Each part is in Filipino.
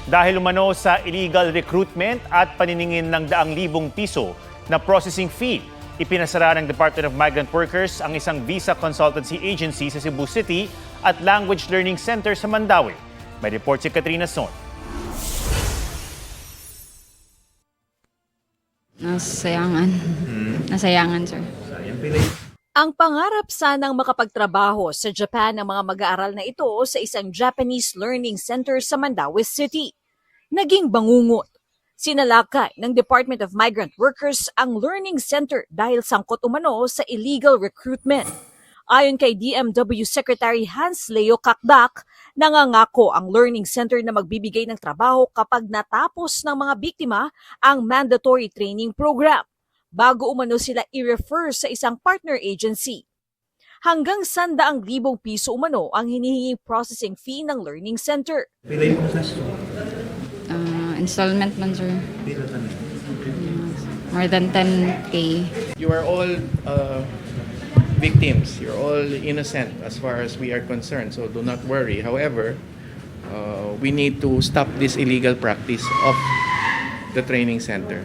dahil umano sa illegal recruitment at paniningin ng daang libong piso na processing fee. Ipinasara ng Department of Migrant Workers ang isang visa consultancy agency sa Cebu City at Language Learning Center sa Mandaue. May report si Katrina Son. Nasayangan, sir. Ang pangarap sanang makapagtrabaho sa Japan ng mga mag-aaral na ito sa isang Japanese Learning Center sa Mandaue City. Naging bangungot. Sinalakay ng Department of Migrant Workers ang learning center dahil sangkot umano sa illegal recruitment. Ayon kay DMW Secretary Hans Leo Kakdak, nangangako ang learning center na magbibigay ng trabaho kapag natapos ng mga biktima ang mandatory training program, bago umano sila i-refer sa isang partner agency. Hanggang 100,000 piso umano ang hinihinging processing fee ng learning center. Installment man, sir. More than 10K. You are all victims. You're all innocent as far as we are concerned. So do not worry. However, we need to stop this illegal practice of the training center.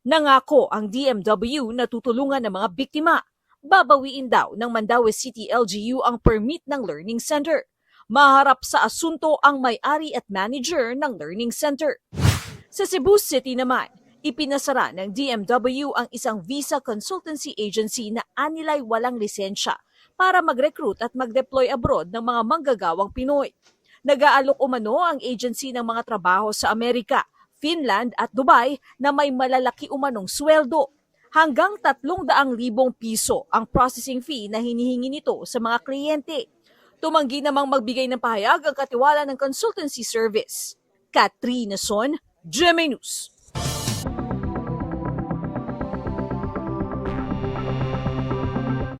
Nangako ang DMW na tutulungan ng mga biktima. Babawiin daw ng Mandaue City LGU ang permit ng learning center. Maharap sa asunto ang may-ari at manager ng learning center. Sa Cebu City naman, ipinasara ng DMW ang isang visa consultancy agency na anilay walang lisensya para mag-recruit at mag-deploy abroad ng mga manggagawang Pinoy. Nag-aalok umano ang agency ng mga trabaho sa Amerika, Finland at Dubai na may malalaki umanong sweldo. Hanggang 300,000 piso ang processing fee na hinihingi nito sa mga kliyente. Tumanggi namang magbigay ng pahayag ang katiwala ng consultancy service. Katrina Son, GMA News.